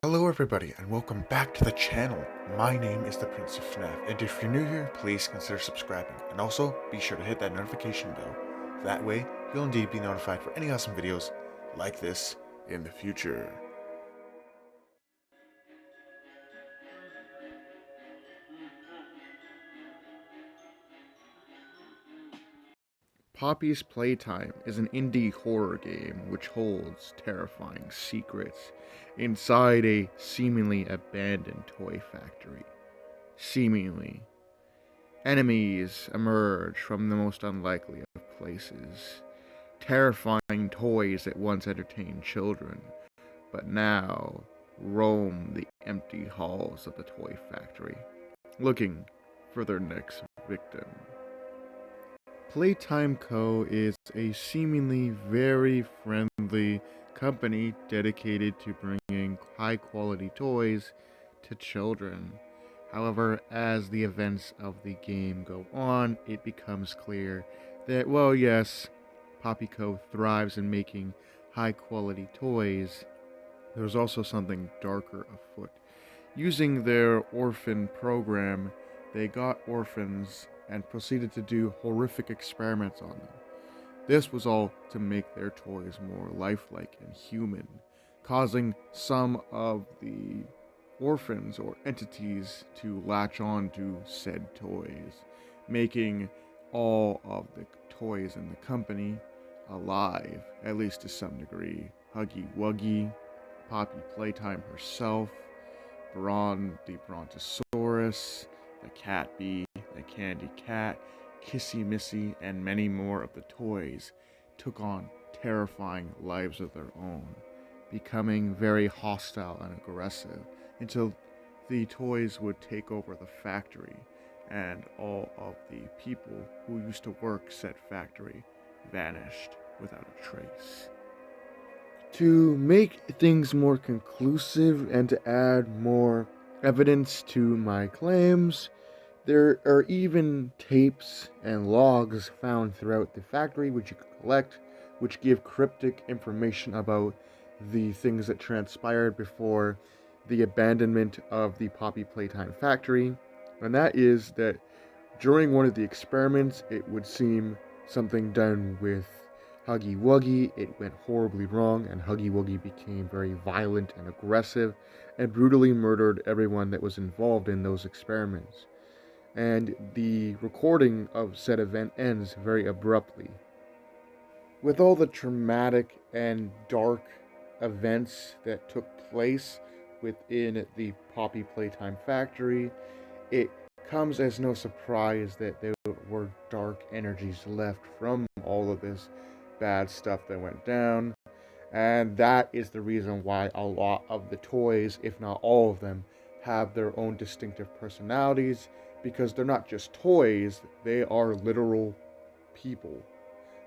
Hello everybody and welcome back to the channel. My name is the Prince of FNAF, and if you're new here, please consider subscribing, and also be sure to hit that notification bell. That way, you'll indeed be notified for any awesome videos like this in the future. Poppy's Playtime is an indie horror game which holds terrifying secrets inside a seemingly abandoned toy factory. Seemingly. Enemies emerge from the most unlikely of places. Terrifying toys that once entertained children, but now roam the empty halls of the toy factory, looking for their next victim. Playtime Co. is a seemingly very friendly company dedicated to bringing high quality toys to children. However, as the events of the game go on, it becomes clear that, well, yes, Poppy Co. thrives in making high quality toys. There's also something darker afoot. Using their orphan program, they got orphans and proceeded to do horrific experiments on them. This was all to make their toys more lifelike and human, causing some of the orphans or entities to latch on to said toys, making all of the toys in the company alive, at least to some degree. Huggy Wuggy, Poppy Playtime herself, Brawn the Brontosaurus, the Cat Bee, the Candy Cat, Kissy Missy, and many more of the toys took on terrifying lives of their own, becoming very hostile and aggressive until the toys would take over the factory and all of the people who used to work said factory vanished without a trace. To make things more conclusive and to add more evidence to my claims, there are even tapes and logs found throughout the factory which you can collect, which give cryptic information about the things that transpired before the abandonment of the Poppy Playtime factory. And that is that during one of the experiments, it would seem something done with Huggy Wuggy, it went horribly wrong, and Huggy Wuggy became very violent and aggressive and brutally murdered everyone that was involved in those experiments. And the recording of said event ends very abruptly. With all the traumatic and dark events that took place within the Poppy Playtime factory, it comes as no surprise that there were dark energies left from all of this bad stuff that went down. And that is the reason why a lot of the toys, if not all of them, have their own distinctive personalities, because they're not just toys, they are literal people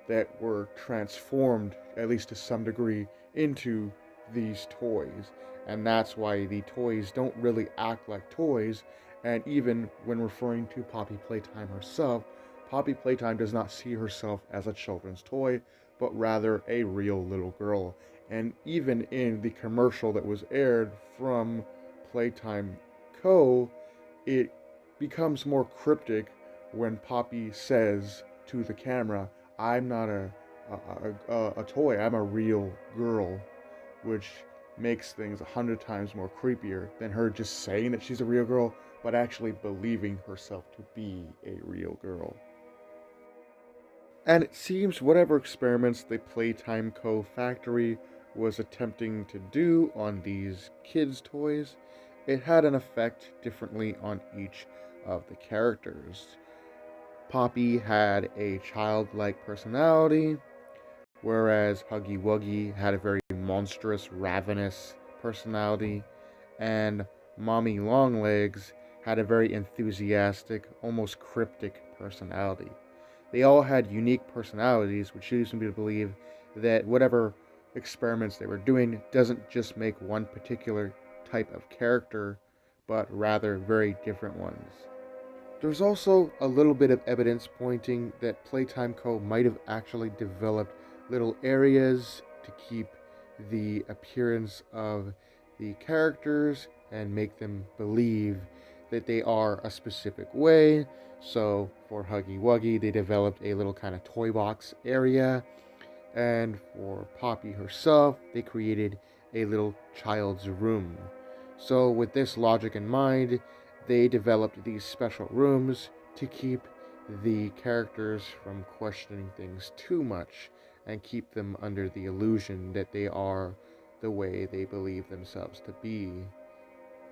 that were transformed, at least to some degree, into these toys. And that's why the toys don't really act like toys. And even when referring to Poppy Playtime herself, Poppy Playtime does not see herself as a children's toy, but rather a real little girl. And even in the commercial that was aired from Playtime Co., it becomes more cryptic when Poppy says to the camera, I'm not a toy, I'm a real girl, which makes things 100 times more creepier than her just saying that she's a real girl, but actually believing herself to be a real girl. And it seems whatever experiments the Playtime Co. factory was attempting to do on these kids' toys, it had an effect differently on each of the characters. Poppy had a childlike personality, whereas Huggy Wuggy had a very monstrous, ravenous personality, and Mommy Longlegs had a very enthusiastic, almost cryptic personality. They all had unique personalities, which leads me to believe that whatever experiments they were doing doesn't just make one particular type of character, but rather very different ones. There's also a little bit of evidence pointing that Playtime Co. might have actually developed little areas to keep the appearance of the characters and make them believe that they are a specific way. So for Huggy Wuggy, they developed a little kind of toy box area, and for Poppy herself, they created a little child's room. So, with this logic in mind, they developed these special rooms to keep the characters from questioning things too much and keep them under the illusion that they are the way they believe themselves to be.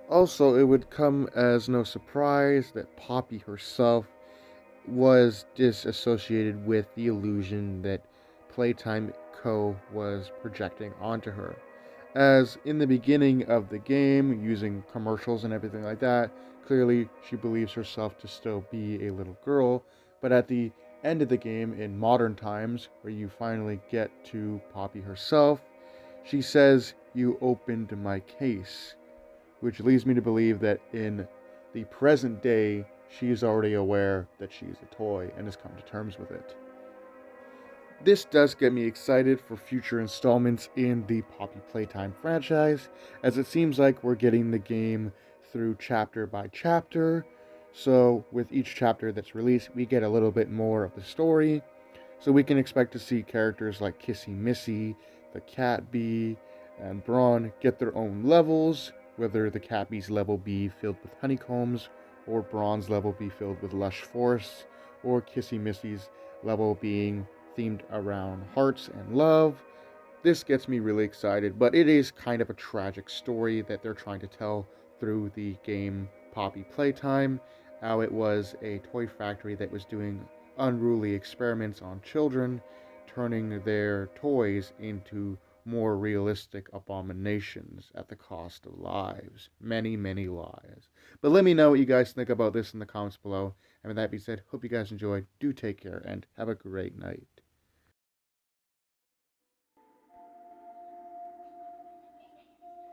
Also, it would come as no surprise that Poppy herself was disassociated with the illusion that Playtime Co. was projecting onto her. As in the beginning of the game, using commercials and everything like that, clearly she believes herself to still be a little girl, but at the end of the game, in modern times, where you finally get to Poppy herself, she says, "You opened my case," which leads me to believe that in the present day, she is already aware that she is a toy and has come to terms with it. This does get me excited for future installments in the Poppy Playtime franchise, as it seems like we're getting the game through chapter by chapter. So, with each chapter that's released, we get a little bit more of the story. So, we can expect to see characters like Kissy Missy, the Cat Bee, and Brawn get their own levels, whether the Cat Bee's level be filled with honeycombs, or Brawn's level be filled with lush forests, or Kissy Missy's level being themed around hearts and love. This gets me really excited, but it is kind of a tragic story that they're trying to tell through the game Poppy Playtime. How it was a toy factory that was doing unruly experiments on children, turning their toys into more realistic abominations at the cost of lives. Many, many lives. But let me know what you guys think about this in the comments below. And with that being said, hope you guys enjoyed. Do take care and have a great night.